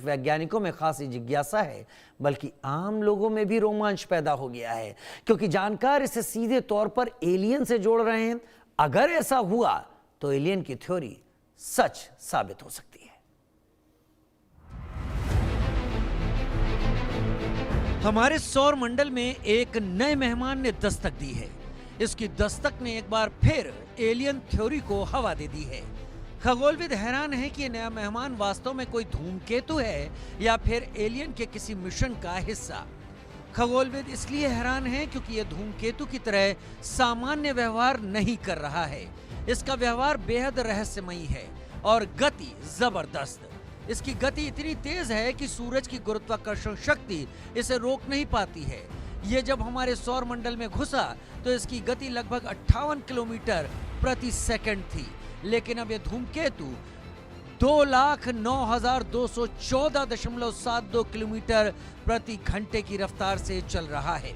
वैज्ञानिकों में खासी जिज्ञासा है, बल्कि आम लोगों में भी रोमांच पैदा हो गया है, क्योंकि जानकार इसे सीधे तौर पर एलियन से जोड़ रहे हैं। अगर ऐसा हुआ तो एलियन की थ्योरी सच साबित हो सकती है। हमारे सौर मंडल में एक नए मेहमान ने दस्तक दी है। इसकी दस्तक ने एक बार फिर एलियन थ्योरी को हवा दे दी है। खगोलविद हैरान है कि यह नया मेहमान वास्तव में कोई धूमकेतु है या फिर एलियन के किसी मिशन का हिस्सा। खगोलविद इसलिए हैरान है क्योंकि यह धूमकेतु की तरह सामान्य व्यवहार नहीं कर रहा है। इसका व्यवहार बेहद रहस्यमयी है और गति जबरदस्त। इसकी गति इतनी तेज है कि सूरज की गुरुत्वाकर्षण शक्ति इसे रोक नहीं पाती है। ये जब हमारे सौर मंडल में घुसा तो इसकी गति लगभग 58 किलोमीटर प्रति सेकंड थी, लेकिन अब यह धूमकेतु 2,09,214.72 किलोमीटर प्रति घंटे की रफ्तार से चल रहा है।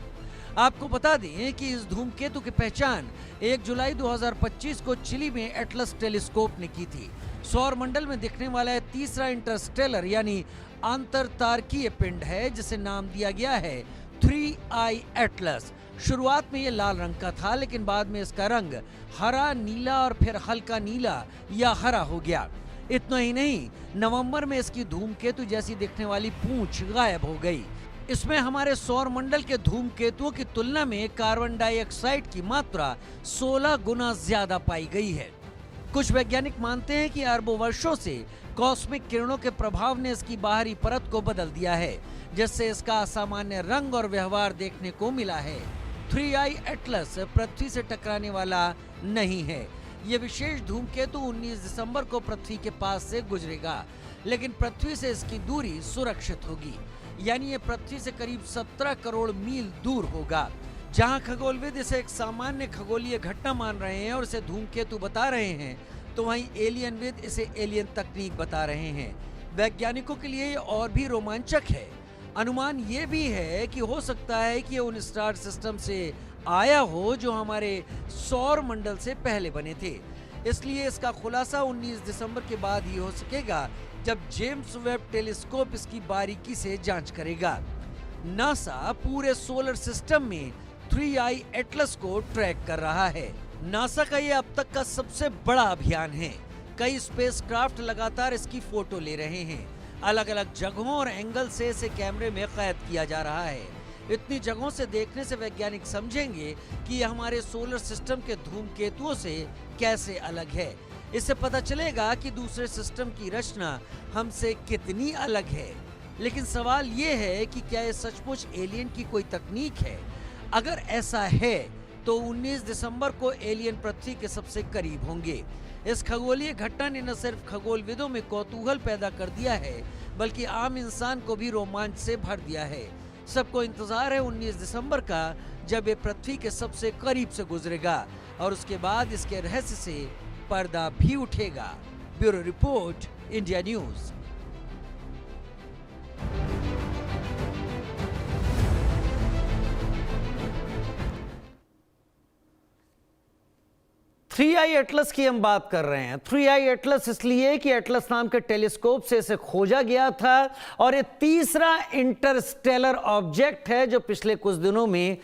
आपको बता दें कि इस धूमकेतु की पहचान 1 जुलाई 2025 को चिली में एटलस टेलीस्कोप ने की थी। सौर मंडल में दिखने वाला है तीसरा इंटरस्टेलर यानी अंतरतारकीय पिंड है, जिसे नाम दिया गया है 3I एटलस। शुरुआत में ये लाल रंग का था, लेकिन बाद में इसका रंग हरा, नीला और फिर हल्का नीला या हरा हो गया। इतना ही नहीं, नवंबर में इसकी धूमकेतु जैसी दिखने वाली पूंछ गायब हो गई। इसमें हमारे सौर मंडल के धूमकेतुओं की तुलना में कार्बन डाइऑक्साइड की मात्रा 16 गुना ज्यादा पाई गई है। कुछ वैज्ञानिक मानते हैं कि अरबों वर्षों से कॉस्मिक किरणों के प्रभाव ने इसकी बाहरी परत को बदल दिया है, जिससे इसका असामान्य रंग और व्यवहार देखने को मिला है। 3I एटलस पृथ्वी से टकराने वाला नहीं है। यह विशेष धूमकेतु 19 दिसंबर को पृथ्वी के पास से गुजरेगा, लेकिन पृथ्वी से इसकी दूरी सुरक्षित होगी, यानी ये पृथ्वी से करीब 17 करोड़ मील दूर होगा। जहां खगोलविद इसे एक सामान्य खगोलीय घटना मान रहे हैं और इसे धूमकेतु बता रहे हैं, तो वहीं एलियनविद इसे एलियन तकनीक बता रहे हैं। वैज्ञानिकों के लिए ये और भी रोमांचक है। अनुमान ये भी है कि हो सकता है कि ये उन स्टार सिस्टम से आया हो जो हमारे सौर मंडल से पहले बने थे। इसलिए इसका खुलासा 19 दिसंबर के बाद ही हो सकेगा, जब जेम्स वेब टेलीस्कोप इसकी बारीकी से जांच करेगा। नासा पूरे सोलर सिस्टम में 3I एटलस को ट्रैक कर रहा है। नासा का ये अब तक का सबसे बड़ा अभियान है। कई स्पेसक्राफ्ट लगातार इसकी फोटो ले रहे हैं। अलग अलग जगहों और एंगल से इसे कैमरे में कैद किया जा रहा है। इतनी जगहों से देखने से वैज्ञानिक समझेंगे कि यह हमारे सोलर सिस्टम के धूमकेतुओं से कैसे अलग है। इससे पता चलेगा कि दूसरे सिस्टम की रचना हमसे कितनी अलग है। लेकिन सवाल ये है कि क्या ये सचमुच एलियन की कोई तकनीक है? अगर ऐसा है तो 19 दिसंबर को एलियन पृथ्वी के सबसे करीब होंगे। इस खगोलीय घटना ने न सिर्फ खगोलविदों में कौतूहल पैदा कर दिया है, बल्कि आम इंसान को भी रोमांच से भर दिया है। सबको इंतजार है 19 दिसंबर का, जब ये पृथ्वी के सबसे करीब से गुजरेगा और उसके बाद इसके रहस्य से पर्दा भी उठेगा। Bureau report, India news. 3I Atlas की हम बात कर रहे हैं। 3I एटलस इसलिए कि एटलस नाम के टेलीस्कोप से इसे खोजा गया था और ये तीसरा इंटरस्टेलर ऑब्जेक्ट है जो पिछले कुछ दिनों में